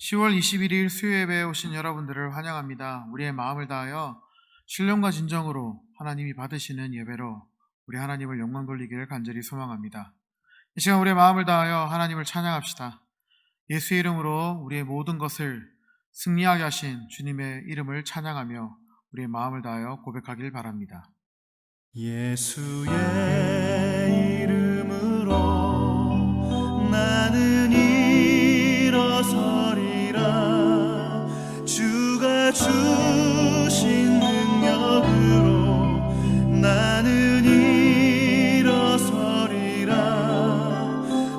10월 21일 수요예배에 오신 여러분들을 환영합니다. 우리의 마음을 다하여 신령과 진정으로 하나님이 받으시는 예배로 우리 하나님을 영광 돌리기를 간절히 소망합니다. 이 시간 우리의 마음을 다하여 하나님을 찬양합시다. 예수의 이름으로 우리의 모든 것을 승리하게 하신 주님의 이름을 찬양하며 우리의 마음을 다하여 고백하길 바랍니다. 예수의 이름으로 나는 일어서리라. 주가 주신 능력으로 나는 일어서리라.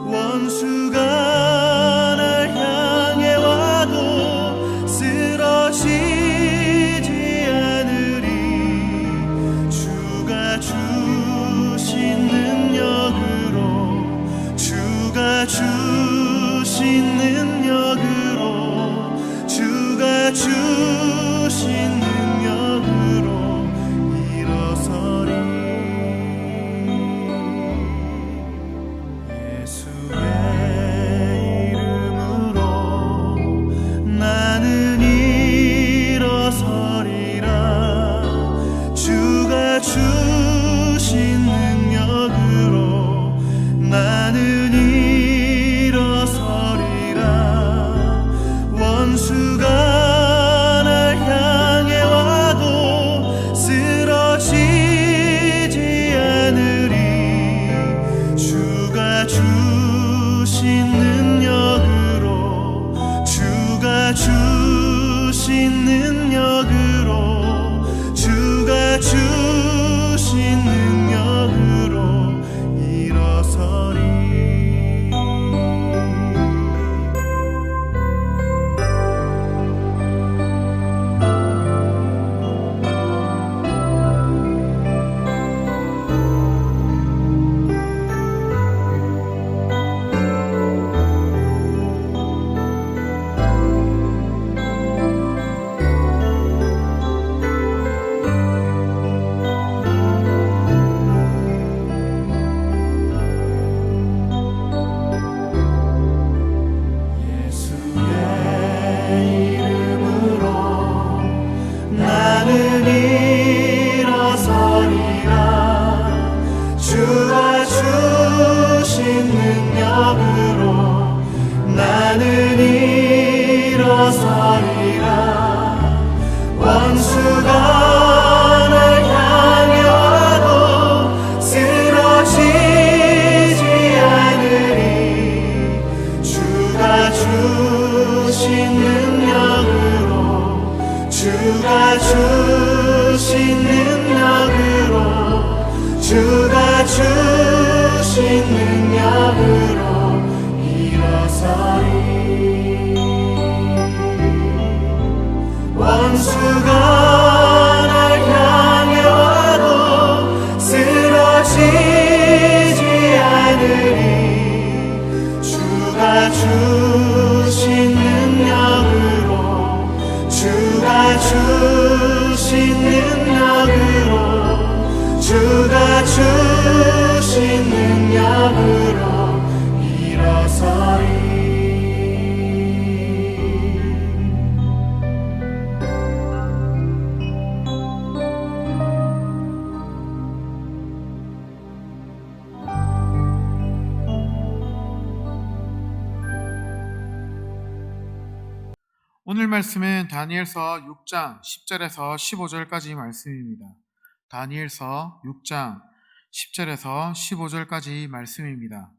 원수가 날 향해 와도 쓰러지지 않으리. 주가 주신 능력으로, 주가 주신 능력으로, 주가 주신 능력으로 일어서리. 예수의 이름으로 나는 일어서리라. 주가 주신 능력으로 나는 일어서리라. 원수가 날 향해 와도 쓰러지지 않으리. 주가 주신 능력으로, 주가 주신 능력으로, 주가 주신 능력으로 일어서리. 나는 일어서리라. 주가 주신 능력으로 나는 일어서리라. 원수가 날 향해 와도 쓰러지지 않으리. 주가 주신 능력으로, 주가 주신 능력으로, 주가 주신 능력으로 일어서리. 원수가 날 향해 와도 쓰러지지 않으리. 주가 주신 능력으로, 주가 주신 능력으로, 주가 주신 능력으로 일어서리. 오늘 말씀은 다니엘서 6장 10절에서 15절까지 말씀입니다. 다니엘서 6장 10절에서 15절까지 말씀입니다.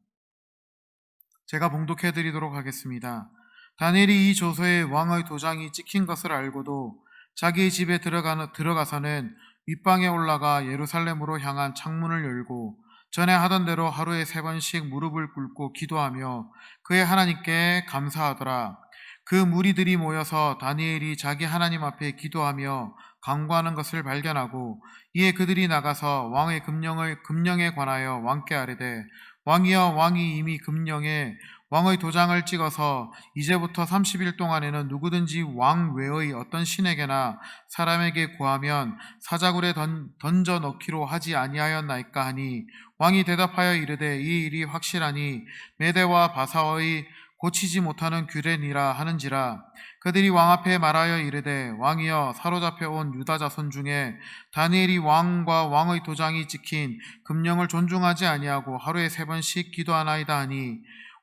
제가 봉독해 드리도록 하겠습니다. 다니엘이 이 조서에 왕의 도장이 찍힌 것을 알고도 자기의 집에 들어가서는 윗방에 올라가 예루살렘으로 향한 창문을 열고 전에 하던 대로 하루에 3번씩 무릎을 꿇고 기도하며 그의 하나님께 감사하더라. 그 무리들이 모여서 다니엘이 자기 하나님 앞에 기도하며 간구하는 것을 발견하고 이에 그들이 나가서 왕의 금령에 관하여 왕께 아뢰되 왕이여, 왕이 이미 금령에 왕의 도장을 찍어서 이제부터 30일 동안에는 누구든지 왕 외의 어떤 신에게나 사람에게 구하면 사자굴에 던져 넣기로 하지 아니하였나이까 하니 왕이 대답하여 이르되 이 일이 확실하니 메대와 바사의 고치지 못하는 규례니라 하는지라. 그들이 왕 앞에 말하여 이르되 왕이여 사로잡혀 온 유다 자손 중에 다니엘이 왕과 왕의 도장이 찍힌 금령을 존중하지 아니하고 하루에 3번씩 기도하나이다 하니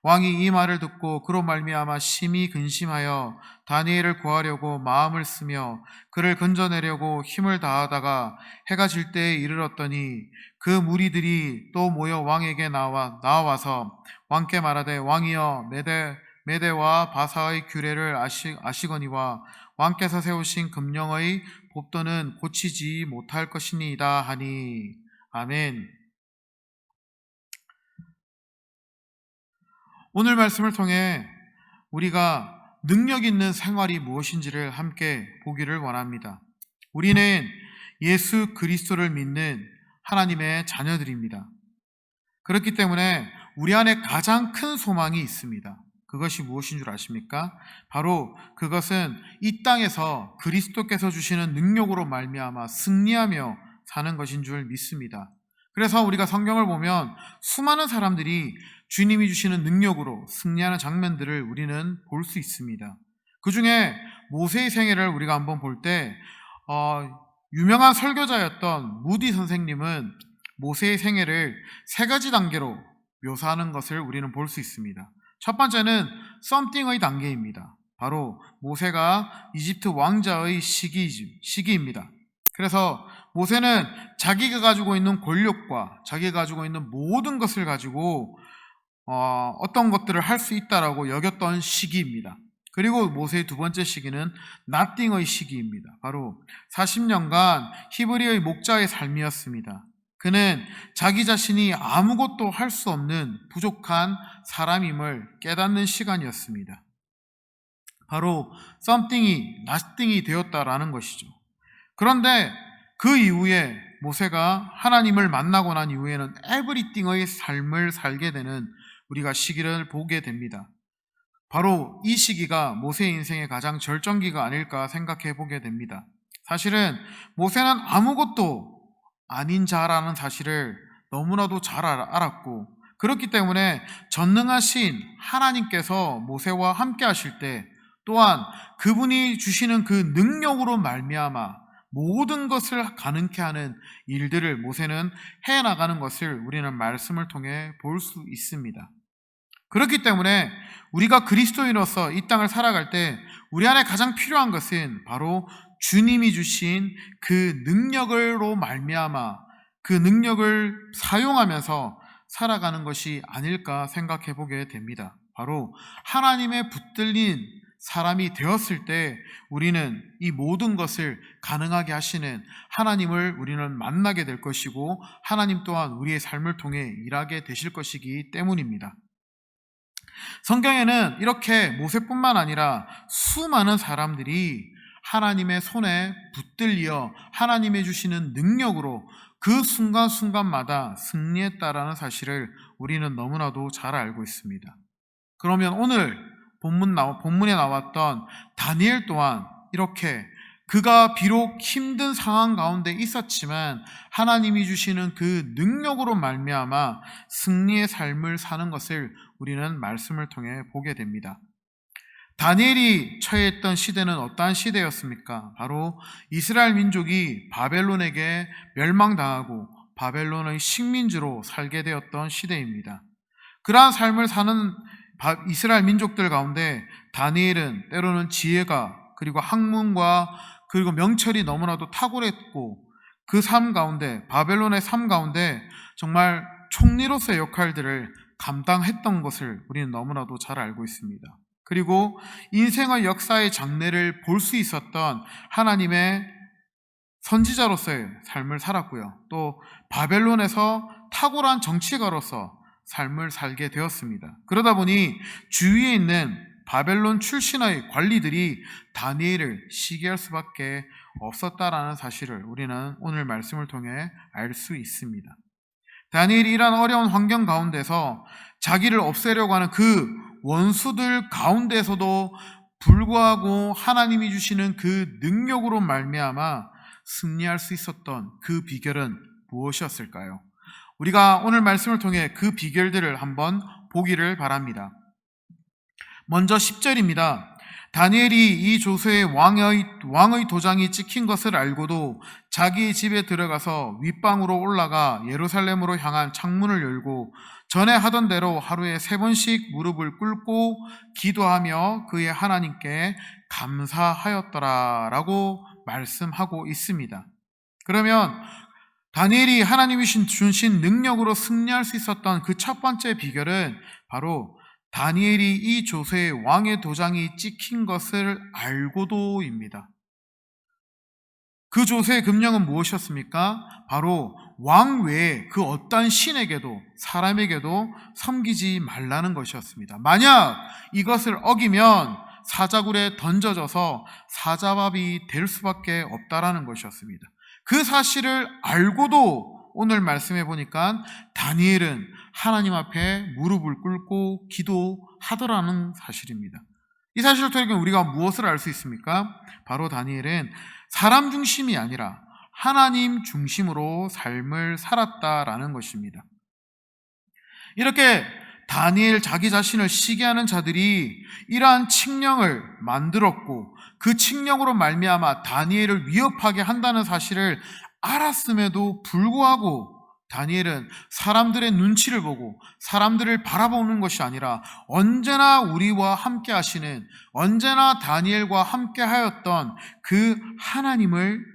왕이 이 말을 듣고 그로 말미암아 심히 근심하여 다니엘을 구하려고 마음을 쓰며 그를 건져내려고 힘을 다하다가 해가 질 때에 이르렀더니 그 무리들이 또 모여 왕에게 나와서 왕께 말하되 왕이여 메대와 바사의 규례를 아시거니와 왕께서 세우신 금령의 법도는 고치지 못할 것이니이다 하니. 아멘. 오늘 말씀을 통해 우리가 능력 있는 생활이 무엇인지를 함께 보기를 원합니다. 우리는 예수 그리스도를 믿는 하나님의 자녀들입니다. 그렇기 때문에 우리 안에 가장 큰 소망이 있습니다. 그것이 무엇인 줄 아십니까? 바로 그것은 이 땅에서 그리스도께서 주시는 능력으로 말미암아 승리하며 사는 것인 줄 믿습니다. 그래서 우리가 성경을 보면 수많은 사람들이 주님이 주시는 능력으로 승리하는 장면들을 우리는 볼 수 있습니다. 그 중에 모세의 생애를 우리가 한번 볼 때 유명한 설교자였던 무디 선생님은 모세의 생애를 3가지 단계로 묘사하는 것을 우리는 볼 수 있습니다. 첫 번째는 썸띵의 단계입니다. 바로 모세가 이집트 왕자의 시기입니다. 그래서 모세는 자기가 가지고 있는 권력과 자기가 가지고 있는 모든 것을 가지고 어떤 것들을 할 수 있다라고 여겼던 시기입니다. 그리고 모세의 2번째 시기는 나띵의 시기입니다. 바로 40년간 히브리의 목자의 삶이었습니다. 그는 자기 자신이 아무것도 할 수 없는 부족한 사람임을 깨닫는 시간이었습니다. 바로 something이 nothing이 되었다라는 것이죠. 그런데 그 이후에 모세가 하나님을 만나고 난 이후에는 everything의 삶을 살게 되는 우리가 시기를 보게 됩니다. 바로 이 시기가 모세의 인생의 가장 절정기가 아닐까 생각해 보게 됩니다. 사실은 모세는 아무것도 아닌 자라는 사실을 너무나도 잘 알았고, 그렇기 때문에 전능하신 하나님께서 모세와 함께 하실 때 또한 그분이 주시는 그 능력으로 말미암아 모든 것을 가능케 하는 일들을 모세는 해나가는 것을 우리는 말씀을 통해 볼 수 있습니다. 그렇기 때문에 우리가 그리스도인으로서 이 땅을 살아갈 때 우리 안에 가장 필요한 것은 바로 주님이 주신 그 능력으로 말미암아 그 능력을 사용하면서 살아가는 것이 아닐까 생각해 보게 됩니다. 바로 하나님의 붙들린 사람이 되었을 때 우리는 이 모든 것을 가능하게 하시는 하나님을 우리는 만나게 될 것이고 하나님 또한 우리의 삶을 통해 일하게 되실 것이기 때문입니다. 성경에는 이렇게 모세뿐만 아니라 수많은 사람들이 하나님의 손에 붙들려 하나님의 주시는 능력으로 그 순간순간마다 승리했다라는 사실을 우리는 너무나도 잘 알고 있습니다. 그러면 오늘 본문에 나왔던 다니엘 또한 이렇게 그가 비록 힘든 상황 가운데 있었지만 하나님이 주시는 그 능력으로 말미암아 승리의 삶을 사는 것을 우리는 말씀을 통해 보게 됩니다. 다니엘이 처했던 시대는 어떠한 시대였습니까? 바로 이스라엘 민족이 바벨론에게 멸망당하고 바벨론의 식민지로 살게 되었던 시대입니다. 그러한 삶을 사는 이스라엘 민족들 가운데 다니엘은 때로는 지혜가 그리고 학문과 그리고 명철이 너무나도 탁월했고 그 삶 가운데 바벨론의 삶 가운데 정말 총리로서의 역할들을 감당했던 것을 우리는 너무나도 잘 알고 있습니다. 그리고 인생의 역사의 장래를 볼 수 있었던 하나님의 선지자로서의 삶을 살았고요. 또 바벨론에서 탁월한 정치가로서 삶을 살게 되었습니다. 그러다 보니 주위에 있는 바벨론 출신의 관리들이 다니엘을 시기할 수밖에 없었다라는 사실을 우리는 오늘 말씀을 통해 알 수 있습니다. 다니엘이 이러한 어려운 환경 가운데서 자기를 없애려고 하는 그 원수들 가운데서도 불구하고 하나님이 주시는 그 능력으로 말미암아 승리할 수 있었던 그 비결은 무엇이었을까요? 우리가 오늘 말씀을 통해 그 비결들을 한번 보기를 바랍니다. 먼저 10절입니다. 다니엘이 이 조서에 왕의 도장이 찍힌 것을 알고도 자기 집에 들어가서 윗방으로 올라가 예루살렘으로 향한 창문을 열고 전에 하던 대로 하루에 3번씩 무릎을 꿇고 기도하며 그의 하나님께 감사하였더라 라고 말씀하고 있습니다. 그러면 다니엘이 하나님이 주신 능력으로 승리할 수 있었던 그 첫 번째 비결은 바로 다니엘이 이 조서에 왕의 도장이 찍힌 것을 알고도입니다. 그 조서의 금령은 무엇이었습니까? 바로 왕 외에 그 어떤 신에게도 사람에게도 섬기지 말라는 것이었습니다. 만약 이것을 어기면 사자굴에 던져져서 사자밥이 될 수밖에 없다라는 것이었습니다. 그 사실을 알고도 오늘 말씀해 보니까 다니엘은 하나님 앞에 무릎을 꿇고 기도하더라는 사실입니다. 이 사실을 통해 우리가 무엇을 알 수 있습니까? 바로 다니엘은 사람 중심이 아니라 하나님 중심으로 삶을 살았다라는 것입니다. 이렇게 다니엘 자기 자신을 시기하는 자들이 이러한 칙령을 만들었고 그 칙령으로 말미암아 다니엘을 위협하게 한다는 사실을 알았음에도 불구하고 다니엘은 사람들의 눈치를 보고 사람들을 바라보는 것이 아니라 언제나 우리와 함께 하시는, 언제나 다니엘과 함께 하였던 그 하나님을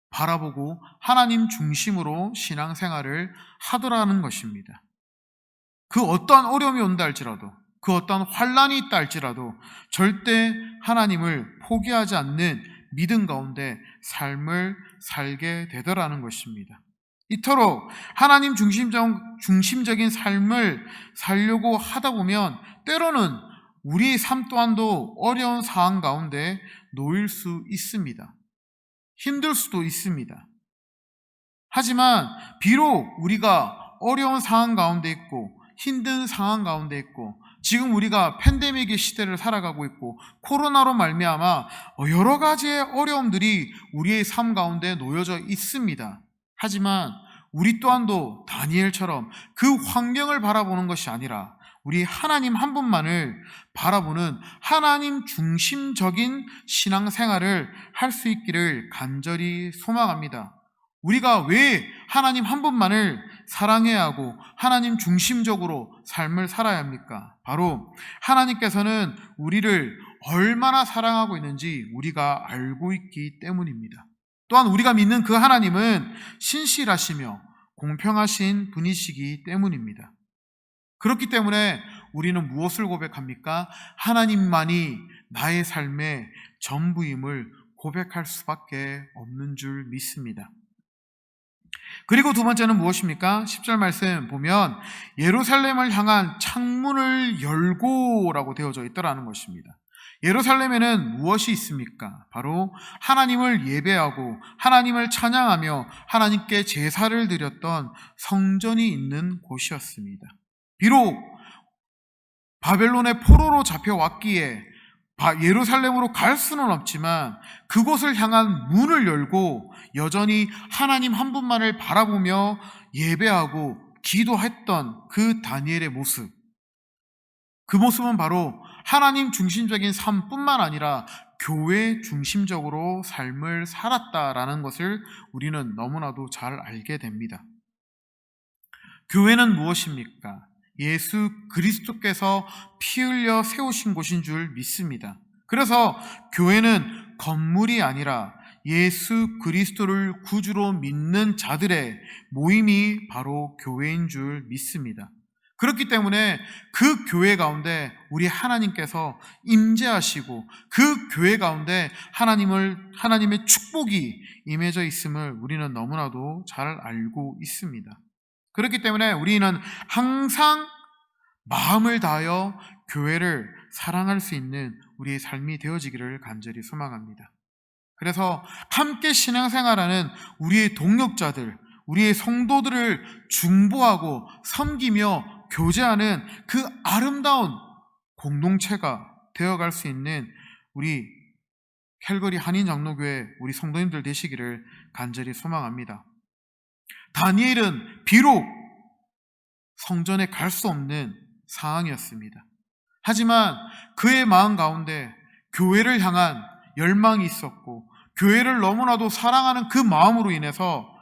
바라보고 하나님 중심으로 신앙생활을 하더라는 것입니다. 그 어떤 어려움이 온다 할지라도, 그 어떤 환란이 있다 할지라도 절대 하나님을 포기하지 않는 믿음 가운데 삶을 살게 되더라는 것입니다. 이토록 하나님 중심적인 삶을 살려고 하다 보면 때로는 우리의 삶 또한도 어려운 상황 가운데 놓일 수 있습니다. 힘들 수도 있습니다. 하지만 비록 우리가 어려운 상황 가운데 있고 힘든 상황 가운데 있고 지금 우리가 팬데믹의 시대를 살아가고 있고 코로나로 말미암아 여러 가지의 어려움들이 우리의 삶 가운데 놓여져 있습니다. 하지만 우리 또한도 다니엘처럼 그 환경을 바라보는 것이 아니라 우리 하나님 한 분만을 바라보는 하나님 중심적인 신앙생활을 할 수 있기를 간절히 소망합니다. 우리가 왜 하나님 한 분만을 사랑해야 하고 하나님 중심적으로 삶을 살아야 합니까? 바로 하나님께서는 우리를 얼마나 사랑하고 있는지 우리가 알고 있기 때문입니다. 또한 우리가 믿는 그 하나님은 신실하시며 공평하신 분이시기 때문입니다. 그렇기 때문에 우리는 무엇을 고백합니까? 하나님만이 나의 삶의 전부임을 고백할 수밖에 없는 줄 믿습니다. 그리고 두 번째는 무엇입니까? 10절 말씀 보면 예루살렘을 향한 창문을 열고라고 되어져 있더라는 것입니다. 예루살렘에는 무엇이 있습니까? 바로 하나님을 예배하고 하나님을 찬양하며 하나님께 제사를 드렸던 성전이 있는 곳이었습니다. 비록 바벨론의 포로로 잡혀왔기에 예루살렘으로 갈 수는 없지만 그곳을 향한 문을 열고 여전히 하나님 한 분만을 바라보며 예배하고 기도했던 그 다니엘의 모습, 그 모습은 바로 하나님 중심적인 삶뿐만 아니라 교회 중심적으로 삶을 살았다라는 것을 우리는 너무나도 잘 알게 됩니다. 교회는 무엇입니까? 예수 그리스도께서 피 흘려 세우신 곳인 줄 믿습니다. 그래서 교회는 건물이 아니라 예수 그리스도를 구주로 믿는 자들의 모임이 바로 교회인 줄 믿습니다. 그렇기 때문에 그 교회 가운데 우리 하나님께서 임재하시고 그 교회 가운데 하나님의 축복이 임해져 있음을 우리는 너무나도 잘 알고 있습니다. 그렇기 때문에 우리는 항상 마음을 다하여 교회를 사랑할 수 있는 우리의 삶이 되어지기를 간절히 소망합니다. 그래서 함께 신앙생활하는 우리의 동역자들, 우리의 성도들을 중보하고 섬기며 교제하는 그 아름다운 공동체가 되어갈 수 있는 우리 캘거리 한인장로교회 우리 성도님들 되시기를 간절히 소망합니다. 다니엘은 비록 성전에 갈 수 없는 상황이었습니다. 하지만 그의 마음 가운데 교회를 향한 열망이 있었고 교회를 너무나도 사랑하는 그 마음으로 인해서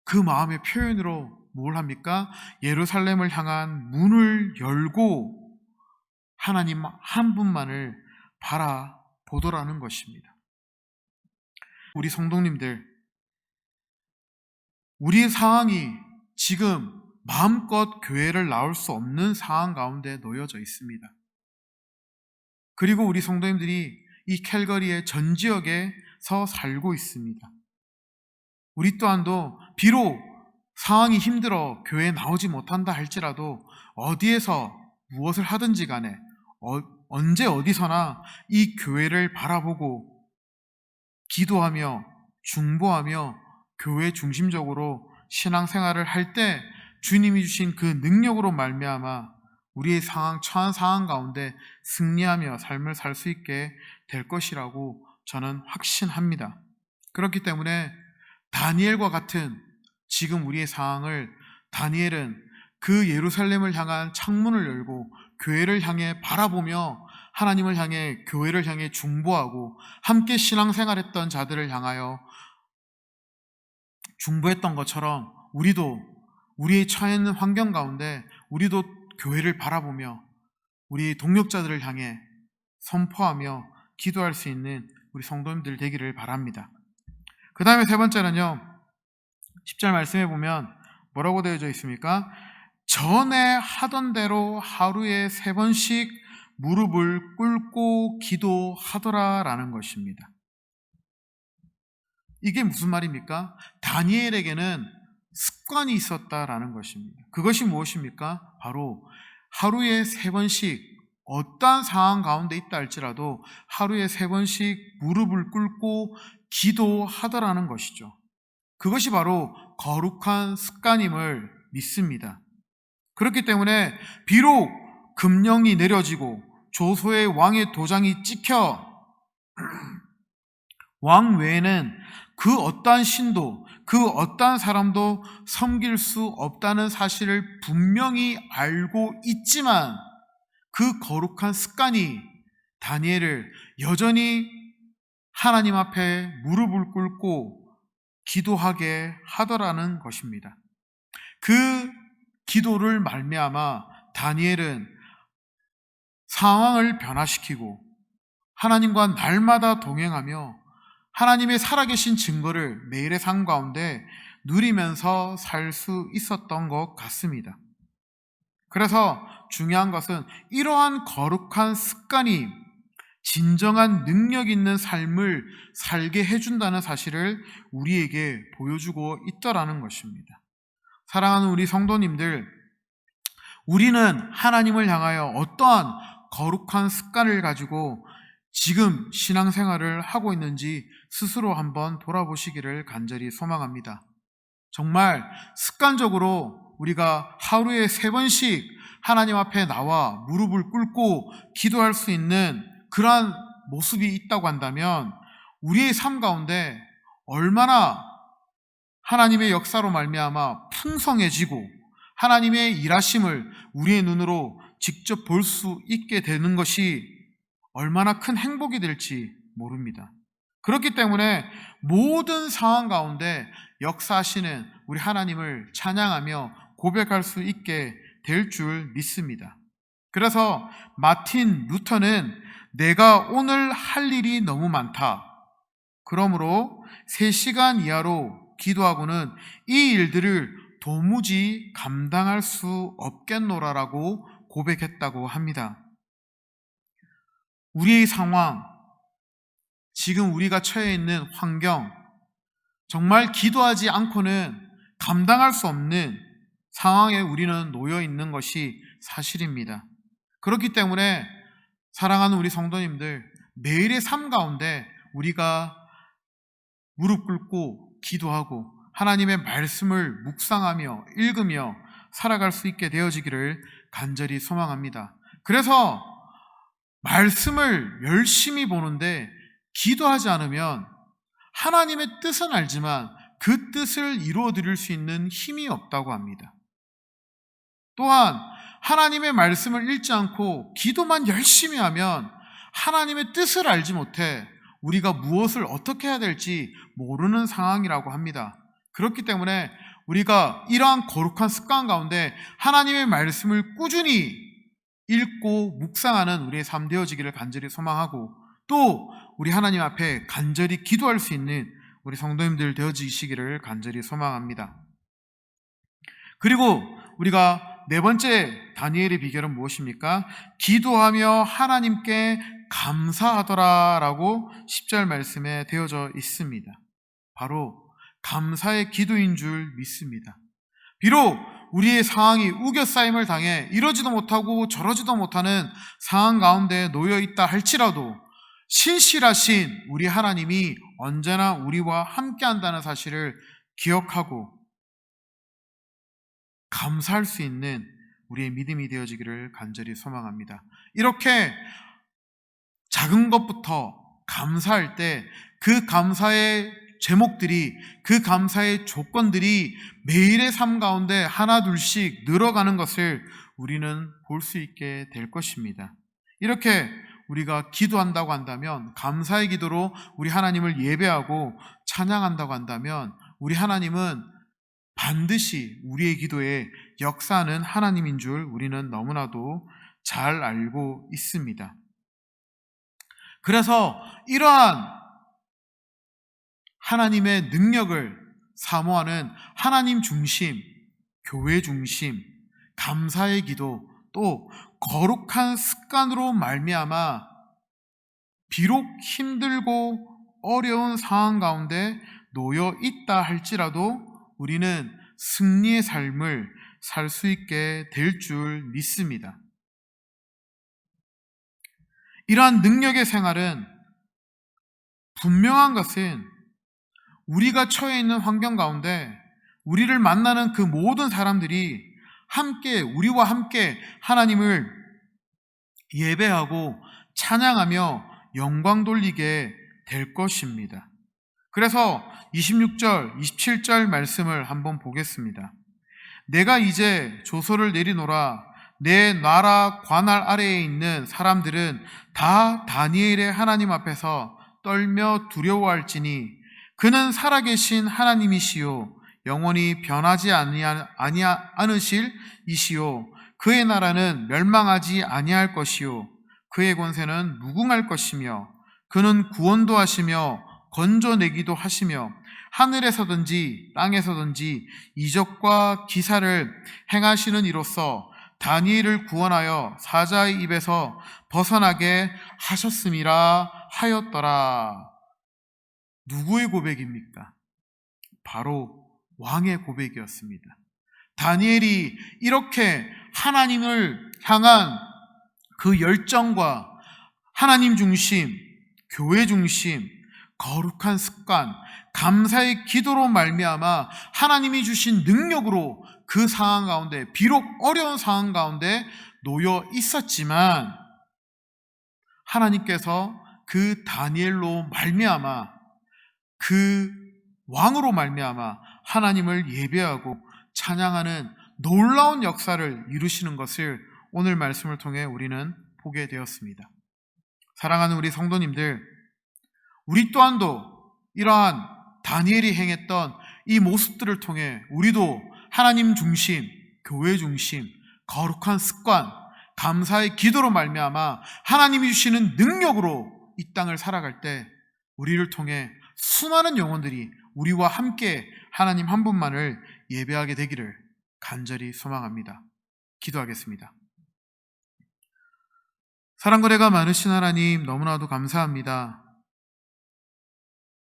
그 마음의 표현으로 뭘 합니까? 예루살렘을 향한 문을 열고 하나님 한 분만을 바라보더라는 것입니다. 우리 성도님들, 우리의 상황이 지금 마음껏 교회를 나올 수 없는 상황 가운데 놓여져 있습니다. 그리고 우리 성도님들이 이 캘거리의 전 지역에서 살고 있습니다. 우리 또한도 비록 상황이 힘들어 교회에 나오지 못한다 할지라도 어디에서 무엇을 하든지 간에 언제 어디서나 이 교회를 바라보고 기도하며 중보하며 교회 중심적으로 신앙생활을 할 때 주님이 주신 그 능력으로 말미암아 우리의 처한 상황 가운데 승리하며 삶을 살 수 있게 될 것이라고 저는 확신합니다. 그렇기 때문에 다니엘과 같은 지금 우리의 상황을 다니엘은 그 예루살렘을 향한 창문을 열고 교회를 향해 바라보며 하나님을 향해 교회를 향해 중보하고 함께 신앙생활했던 자들을 향하여 중보했던 것처럼 우리도 우리의 처해 있는 환경 가운데 우리도 교회를 바라보며 우리 동역자들을 향해 선포하며 기도할 수 있는 우리 성도님들 되기를 바랍니다. 그 다음에 세 번째는요, 10절 말씀해 보면 뭐라고 되어져 있습니까? 전에 하던 대로 하루에 3번씩 무릎을 꿇고 기도하더라 라는 것입니다. 이게 무슨 말입니까? 다니엘에게는 습관이 있었다라는 것입니다. 그것이 무엇입니까? 바로 하루에 3번씩 어떠한 상황 가운데 있다 할지라도 하루에 3번씩 무릎을 꿇고 기도하더라는 것이죠. 그것이 바로 거룩한 습관임을 믿습니다. 그렇기 때문에 비록 금령이 내려지고 조소의 왕의 도장이 찍혀 왕 외에는 그 어떠한 신도 그 어떠한 사람도 섬길 수 없다는 사실을 분명히 알고 있지만 그 거룩한 습관이 다니엘을 여전히 하나님 앞에 무릎을 꿇고 기도하게 하더라는 것입니다. 그 기도를 말미암아 다니엘은 상황을 변화시키고 하나님과 날마다 동행하며 하나님의 살아계신 증거를 매일의 삶 가운데 누리면서 살 수 있었던 것 같습니다. 그래서 중요한 것은 이러한 거룩한 습관이 진정한 능력 있는 삶을 살게 해준다는 사실을 우리에게 보여주고 있더라는 것입니다. 사랑하는 우리 성도님들, 우리는 하나님을 향하여 어떠한 거룩한 습관을 가지고 지금 신앙생활을 하고 있는지 스스로 한번 돌아보시기를 간절히 소망합니다. 정말 습관적으로 우리가 하루에 3번씩 하나님 앞에 나와 무릎을 꿇고 기도할 수 있는 그러한 모습이 있다고 한다면 우리의 삶 가운데 얼마나 하나님의 역사로 말미암아 풍성해지고 하나님의 일하심을 우리의 눈으로 직접 볼 수 있게 되는 것이 얼마나 큰 행복이 될지 모릅니다. 그렇기 때문에 모든 상황 가운데 역사하시는 우리 하나님을 찬양하며 고백할 수 있게 될 줄 믿습니다. 그래서 마틴 루터는 내가 오늘 할 일이 너무 많다. 그러므로 3시간 이하로 기도하고는 이 일들을 도무지 감당할 수 없겠노라라고 고백했다고 합니다. 우리의 상황, 지금 우리가 처해 있는 환경, 정말 기도하지 않고는 감당할 수 없는 상황에 우리는 놓여 있는 것이 사실입니다. 그렇기 때문에 사랑하는 우리 성도님들, 매일의 삶 가운데 우리가 무릎 꿇고 기도하고 하나님의 말씀을 묵상하며 읽으며 살아갈 수 있게 되어지기를 간절히 소망합니다. 그래서 말씀을 열심히 보는데 기도하지 않으면 하나님의 뜻은 알지만 그 뜻을 이루어 드릴 수 있는 힘이 없다고 합니다. 또한 하나님의 말씀을 읽지 않고 기도만 열심히 하면 하나님의 뜻을 알지 못해 우리가 무엇을 어떻게 해야 될지 모르는 상황이라고 합니다. 그렇기 때문에 우리가 이러한 거룩한 습관 가운데 하나님의 말씀을 꾸준히 읽고 묵상하는 우리의 삶 되어지기를 간절히 소망하고, 또 우리 하나님 앞에 간절히 기도할 수 있는 우리 성도님들 되어지시기를 간절히 소망합니다. 그리고 우리가 네 번째 다니엘의 비결은 무엇입니까? 기도하며 하나님께 감사하더라 라고 10절 말씀에 되어져 있습니다. 바로 감사의 기도인 줄 믿습니다. 비록 우리의 상황이 우겨싸임을 당해 이러지도 못하고 저러지도 못하는 상황 가운데 놓여 있다 할지라도 신실하신 우리 하나님이 언제나 우리와 함께 한다는 사실을 기억하고 감사할 수 있는 우리의 믿음이 되어지기를 간절히 소망합니다. 이렇게 작은 것부터 감사할 때 그 감사의 제목들이, 그 감사의 조건들이 매일의 삶 가운데 하나 둘씩 늘어가는 것을 우리는 볼 수 있게 될 것입니다. 이렇게 우리가 기도한다고 한다면, 감사의 기도로 우리 하나님을 예배하고 찬양한다고 한다면, 우리 하나님은 반드시 우리의 기도에 역사하는 하나님인 줄 우리는 너무나도 잘 알고 있습니다. 그래서 이러한 하나님의 능력을 사모하는 하나님 중심, 교회 중심, 감사의 기도, 또 거룩한 습관으로 말미암아 비록 힘들고 어려운 상황 가운데 놓여 있다 할지라도 우리는 승리의 삶을 살 수 있게 될 줄 믿습니다. 이러한 능력의 생활은 분명한 것은 우리가 처해 있는 환경 가운데 우리를 만나는 그 모든 사람들이 함께, 우리와 함께 하나님을 예배하고 찬양하며 영광 돌리게 될 것입니다. 그래서 26절, 27절 말씀을 한번 보겠습니다. 내가 이제 조서를 내리노라. 내 나라 관할 아래에 있는 사람들은 다 다니엘의 하나님 앞에서 떨며 두려워할지니 그는 살아계신 하나님이시요 영원히 변하지 않으실 이시요 그의 나라는 멸망하지 아니할 것이요 그의 권세는 무궁할 것이며 그는 구원도 하시며 건져내기도 하시며 하늘에서든지 땅에서든지 이적과 기사를 행하시는 이로써 다니엘을 구원하여 사자의 입에서 벗어나게 하셨음이라 하였더라. 누구의 고백입니까? 바로 왕의 고백이었습니다. 다니엘이 이렇게 하나님을 향한 그 열정과 하나님 중심, 교회 중심, 거룩한 습관, 감사의 기도로 말미암아 하나님이 주신 능력으로 그 상황 가운데, 비록 어려운 상황 가운데 놓여 있었지만 하나님께서 그 다니엘로 말미암아, 그 왕으로 말미암아 하나님을 예배하고 찬양하는 놀라운 역사를 이루시는 것을 오늘 말씀을 통해 우리는 보게 되었습니다. 사랑하는 우리 성도님들, 우리 또한도 이러한 다니엘이 행했던 이 모습들을 통해 우리도 하나님 중심, 교회 중심, 거룩한 습관, 감사의 기도로 말미암아 하나님이 주시는 능력으로 이 땅을 살아갈 때 우리를 통해 수많은 영혼들이 우리와 함께 하나님 한 분만을 예배하게 되기를 간절히 소망합니다. 기도하겠습니다. 사랑과 은혜가 많으신 하나님, 너무나도 감사합니다.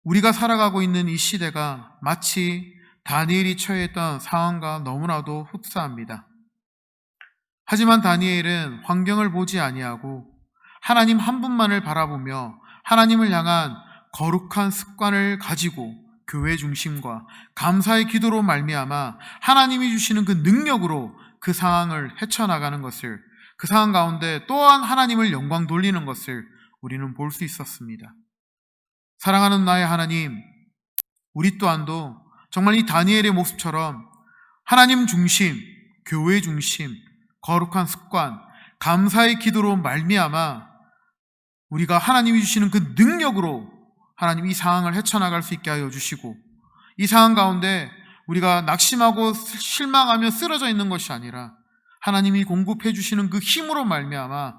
우리가 살아가고 있는 이 시대가 마치 다니엘이 처해있던 상황과 너무나도 흡사합니다. 하지만 다니엘은 환경을 보지 아니하고 하나님 한 분만을 바라보며 하나님을 향한 거룩한 습관을 가지고 교회 중심과 감사의 기도로 말미암아 하나님이 주시는 그 능력으로 그 상황을 헤쳐나가는 것을, 그 상황 가운데 또한 하나님을 영광 돌리는 것을 우리는 볼 수 있었습니다. 사랑하는 나의 하나님, 우리 또한도 정말 이 다니엘의 모습처럼 하나님 중심, 교회 중심, 거룩한 습관, 감사의 기도로 말미암아 우리가 하나님이 주시는 그 능력으로 하나님 이 상황을 헤쳐나갈 수 있게 하여 주시고, 이 상황 가운데 우리가 낙심하고 실망하며 쓰러져 있는 것이 아니라 하나님이 공급해 주시는 그 힘으로 말미암아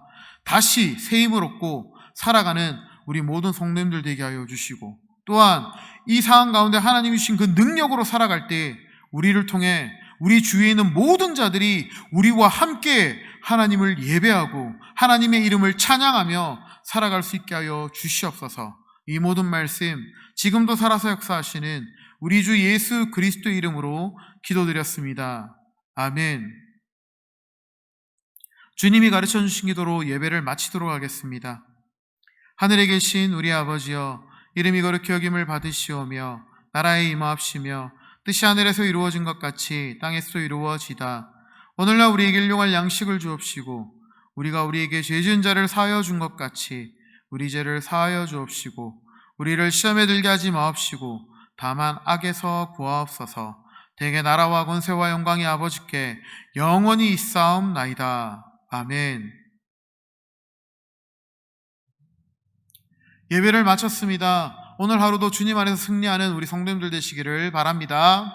다시 새 힘을 얻고 살아가는 우리 모든 성도님들 되게 하여 주시고, 또한 이 상황 가운데 하나님이 주신 그 능력으로 살아갈 때 우리를 통해 우리 주위에 있는 모든 자들이 우리와 함께 하나님을 예배하고 하나님의 이름을 찬양하며 살아갈 수 있게 하여 주시옵소서. 이 모든 말씀 지금도 살아서 역사하시는 우리 주 예수 그리스도의 이름으로 기도드렸습니다. 아멘. 주님이 가르쳐 주신 기도로 예배를 마치도록 하겠습니다. 하늘에 계신 우리 아버지여, 이름이 거룩히 여김을 받으시오며 나라에 임하옵시며 뜻이 하늘에서 이루어진 것 같이 땅에서도 이루어지다. 오늘날 우리에게 일용할 양식을 주옵시고 우리가 우리에게 죄 지은 자를 사하여 준 것 같이 우리 죄를 사하여 주옵시고 우리를 시험에 들게 하지 마옵시고 다만 악에서 구하옵소서. 대개 나라와 권세와 영광이 아버지께 영원히 있사옵나이다. 아멘. 예배를 마쳤습니다. 오늘 하루도 주님 안에서 승리하는 우리 성도님들 되시기를 바랍니다.